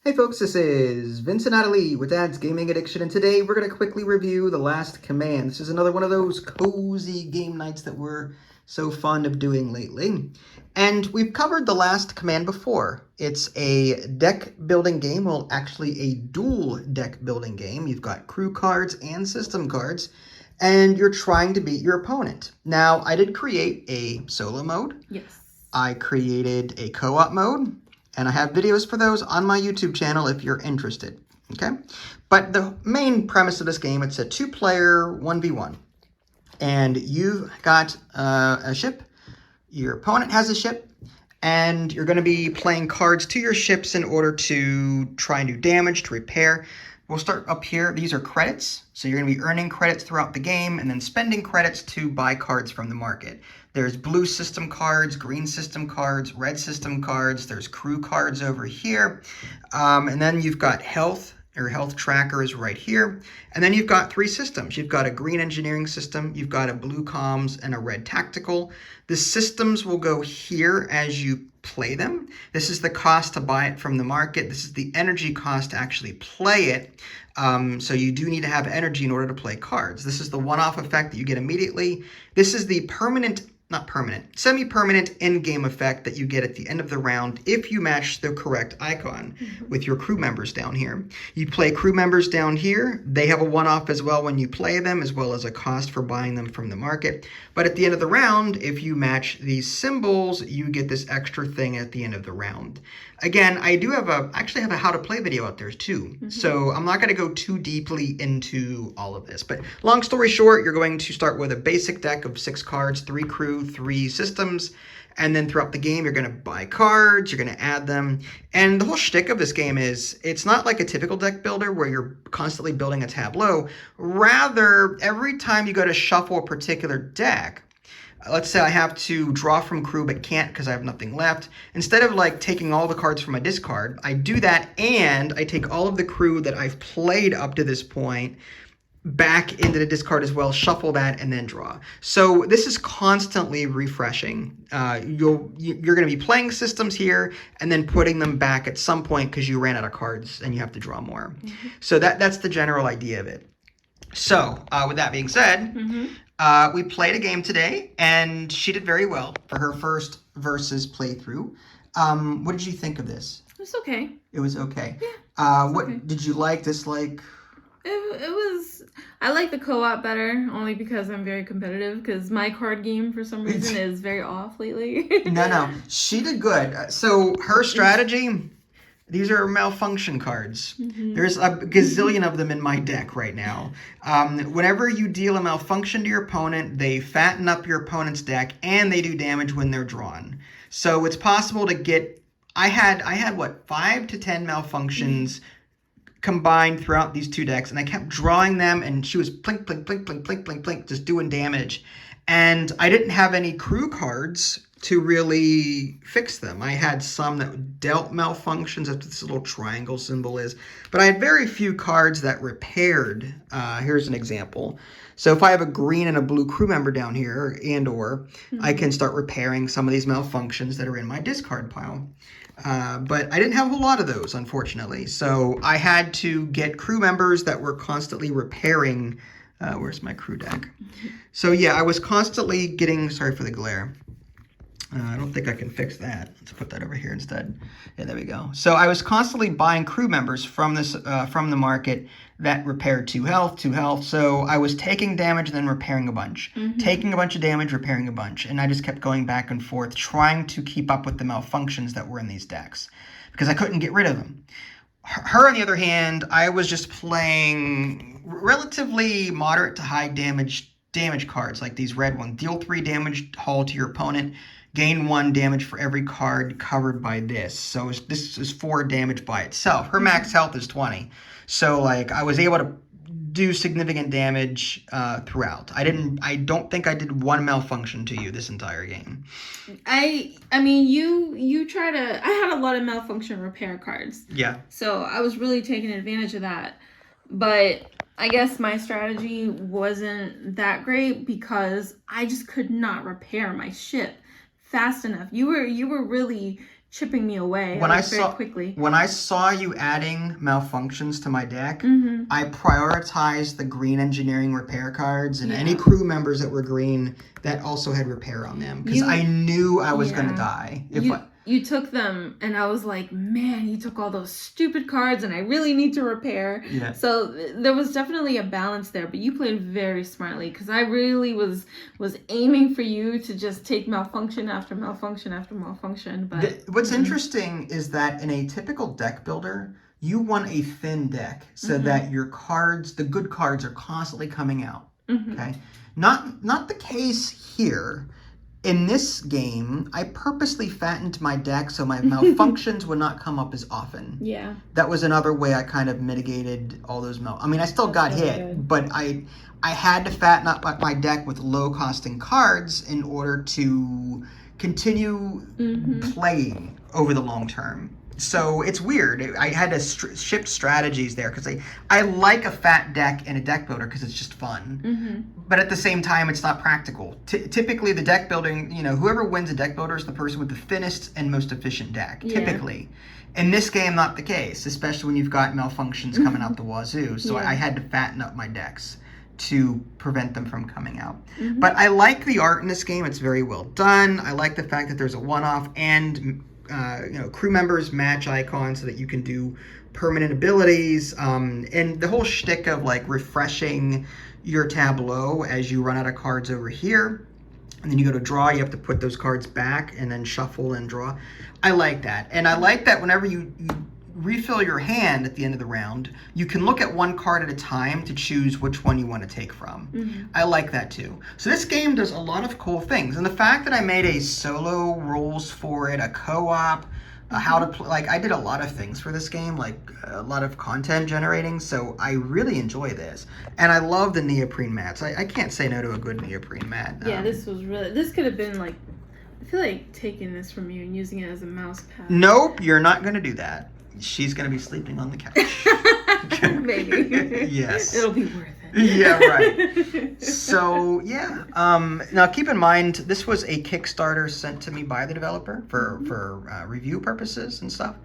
Hey folks, this is Vincent Natalie with Dad's Gaming Addiction, and today we're going to quickly review The Last Command. This is another one of those cozy game nights that we're so fond of doing lately. And we've covered The Last Command before. It's a deck building game, well actually a dual deck building game. You've got crew cards and system cards, and you're trying to beat your opponent. Now, I did create a solo mode. Yes. I created a co-op mode. And I have videos for those on my YouTube channel if you're interested, okay? But the main premise of this game, it's a two-player 1v1. And you've got a ship, your opponent has a ship, and you're going to be playing cards to your ships in order to try and do damage, to repair. We'll start up here. These are credits. So you're going to be earning credits throughout the game and then spending credits to buy cards from the market. There's blue system cards, green system cards, red system cards. There's crew cards over here. And then you've got health. Your health tracker is right here. And then you've got three systems. You've got a green engineering system, you've got a blue comms, and a red tactical. The systems will go here as you play them. This is the cost to buy it from the market. This is the energy cost to actually play it. So you do need to have energy in order to play cards. This is the one-off effect that you get immediately. This is the semi-permanent in-game effect that you get at the end of the round if you match the correct icon with your crew members down here. You play crew members down here. They have a one-off as well when you play them, as well as a cost for buying them from the market. But at the end of the round, if you match these symbols, you get this extra thing at the end of the round. Again, I do have actually have a how to play video out there too. So I'm not going to go too deeply into all of this. But long story short, you're going to start with a basic deck of 6 cards, 3 crew, 3 systems. And then throughout the game, you're going to buy cards, you're going to add them. And the whole shtick of this game is, it's not like a typical deck builder where you're constantly building a tableau. Rather, every time you go to shuffle a particular deck, let's say I have to draw from crew but can't because I have nothing left. Instead of like taking all the cards from my discard, I do that and I take all of the crew that I've played up to this point back into the discard as well, shuffle that, and then draw. So this is constantly refreshing. You're going to be playing systems here and then putting them back at some point because you ran out of cards and you have to draw more. So that's the general idea of it. So with that being said, we played a game today, and she did very well for her first versus playthrough. What did you think of this? It was okay. It was okay. Yeah. What okay. Did you like, dislike? It was. I like the co-op better, only because I'm very competitive. Because my card game, for some reason, is very off lately. No, she did good. So her strategy. These are malfunction cards. There's a gazillion of them in my deck right now. Whenever you deal a malfunction to your opponent, they fatten up your opponent's deck and they do damage when they're drawn. So it's possible to get, I had what, 5 to 10 malfunctions combined throughout these 2 decks, and I kept drawing them, and she was plink, plink, plink, plink, plink, plink, plink, just doing damage. And I didn't have any crew cards to really fix them. I had some that dealt malfunctions, that's what this little triangle symbol is, but I had very few cards that repaired. Here's an example. So if I have a green and a blue crew member down here, and/or I can start repairing some of these malfunctions that are in my discard pile. But I didn't have a whole lot of those, unfortunately. So I had to get crew members that were constantly repairing. Where's my crew deck? So yeah, I was constantly getting, sorry for the glare. I don't think I can fix that. Let's put that over here instead. Yeah, there we go. So I was constantly buying crew members from this from the market that repaired 2 health. So I was taking damage, then repairing a bunch. Taking a bunch of damage, repairing a bunch. And I just kept going back and forth, trying to keep up with the malfunctions that were in these decks, because I couldn't get rid of them. Her, on the other hand, I was just playing relatively moderate to high damage cards, like these red ones. Deal 3 damage hull to your opponent. Gain 1 damage for every card covered by this. So this is 4 damage by itself. Her max health is 20. So like I was able to do significant damage throughout. I don't think I did 1 malfunction to you this entire game. I mean you try to. I had a lot of malfunction repair cards. Yeah. So I was really taking advantage of that, but I guess my strategy wasn't that great because I just could not repair my ship fast enough. You were really chipping me away very quickly. When I saw you adding malfunctions to my deck, I prioritized the green engineering repair cards and any crew members that were green that also had repair on them, because I knew I was going to die. You took them, and I was like, man, you took all those stupid cards, and I really need to repair. Yeah. So there was definitely a balance there, but you played very smartly, because I really was aiming for you to just take malfunction after malfunction after malfunction. But what's interesting is that in a typical deck builder, you want a thin deck so that your cards, the good cards, are constantly coming out. Okay, not the case here. In this game, I purposely fattened my deck so my malfunctions would not come up as often. Yeah. That was another way I kind of mitigated all those I mean, I still got hit, but I had to fatten up my deck with low-costing cards in order to continue playing over the long term. So it's weird. I had to shift strategies there because I like a fat deck in a deck builder because it's just fun. But at the same time, it's not practical. Typically, the deck building, whoever wins a deck builder is the person with the thinnest and most efficient deck, typically. In this game, not the case, especially when you've got malfunctions coming out the wazoo. So I had to fatten up my decks to prevent them from coming out. But I like the art in this game. It's very well done. I like the fact that there's a one-off and crew members match icons so that you can do permanent abilities, and the whole shtick of like refreshing your tableau as you run out of cards over here, and then you go to draw, you have to put those cards back and then shuffle and draw. I like that, and I like that whenever you refill your hand at the end of the round, you can look at one card at a time to choose which one you want to take from. I like that too. So this game does a lot of cool things, and the fact that I made a solo rules for it, a co-op, how to play, like I did a lot of things for this game, like a lot of content generating, so I really enjoy this. And I love the neoprene mats. I can't say no to a good neoprene mat. Yeah, this could have been like, I feel like taking this from you and using it as a mouse pad. Nope, you're not going to do that. She's going to be sleeping on the couch. Maybe. Yes. It'll be worth it. Yeah, right. So, yeah. Now, keep in mind, this was a Kickstarter sent to me by the developer for review purposes and stuff.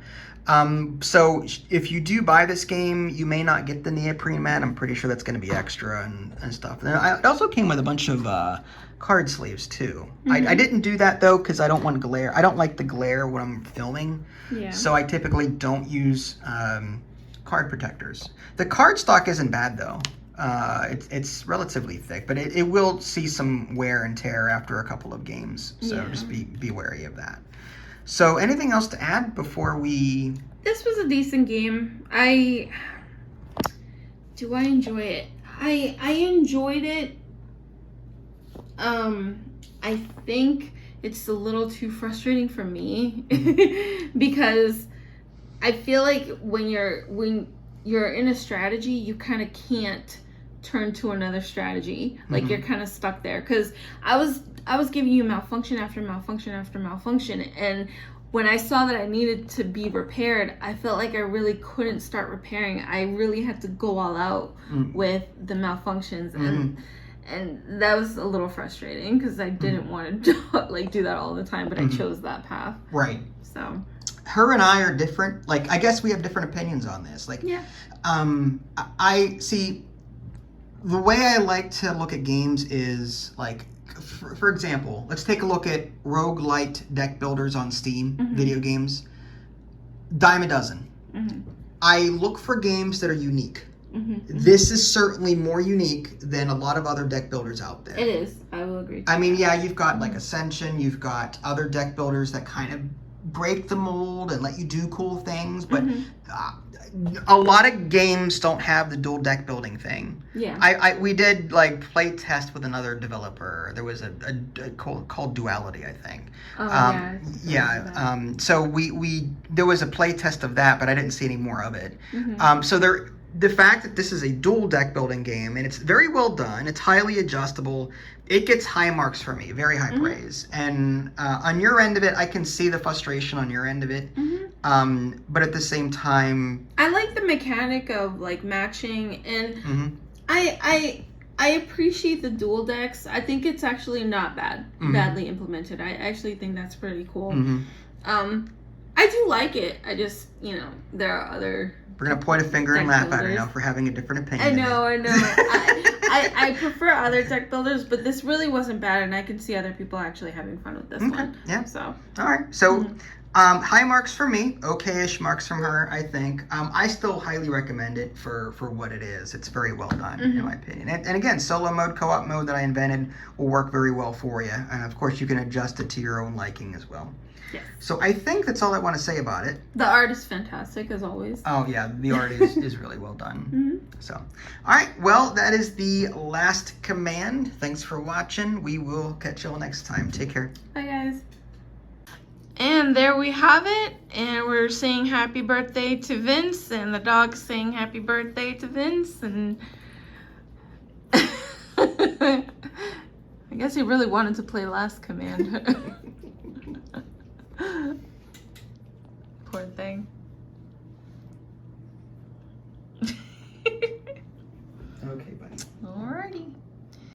So, if you do buy this game, you may not get the neoprene mat. I'm pretty sure that's going to be extra and stuff. And it also came with a bunch of card sleeves, too. I didn't do that, though, because I don't want glare. I don't like the glare when I'm filming. Yeah. So I typically don't use card protectors. The card stock isn't bad, though. It's relatively thick, but it will see some wear and tear after a couple of games. So just be wary of that. So anything else to add before we... This was a decent game. Do I enjoy it? I enjoyed it. I think it's a little too frustrating for me because I feel like when you're in a strategy, you kind of can't turn to another strategy. Like you're kind of stuck there. Because I was giving you malfunction after malfunction after malfunction, and when I saw that I needed to be repaired, I felt like I really couldn't start repairing. I really had to go all out with the malfunctions, and that was a little frustrating because I didn't want to do that all the time, but I chose that path. Right. So her and I are different. Like, I guess we have different opinions on this. Like, I see, the way I like to look at games is, like, for example, let's take a look at roguelite deck builders on Steam, video games. Dime a dozen. I look for games that are unique. This is certainly more unique than a lot of other deck builders out there. It is. I will agree. I mean, yeah, you've got like Ascension, you've got other deck builders that kind of break the mold and let you do cool things, but a lot of games don't have the dual deck building thing. Yeah. We did like play test with another developer. There was a called Duality, I think. Oh, yeah. So we there was a play test of that, but I didn't see any more of it. So the fact that this is a dual deck building game, and it's very well done, it's highly adjustable, it gets high marks for me, very high praise. And on your end of it, I can see the frustration on your end of it. But at the same time, I like the mechanic of like matching, and I appreciate the dual decks. I think it's actually not badly implemented. I actually think that's pretty cool. I do like it. I just, there are other. We're gonna point a finger and laugh at her builders. now for having a different opinion. I know. I prefer other deck builders, but this really wasn't bad, and I can see other people actually having fun with this one. Yeah. So. All right. So, high marks for me. Okay-ish marks from her, I think. I still highly recommend it for what it is. It's very well done, in my opinion. And again, solo mode, co-op mode that I invented will work very well for you. And of course, you can adjust it to your own liking as well. Yes. So I think that's all I want to say about it. The art is fantastic, as always. Oh, yeah. The art is really well done. So, all right. Well, that is the last command. Thanks for watching. We will catch you all next time. Take care. Bye, guys. And there we have it. And we're saying happy birthday to Vince. And the dog's saying happy birthday to Vince. And I guess he really wanted to play last command. Poor thing. Okay, buddy. Alrighty.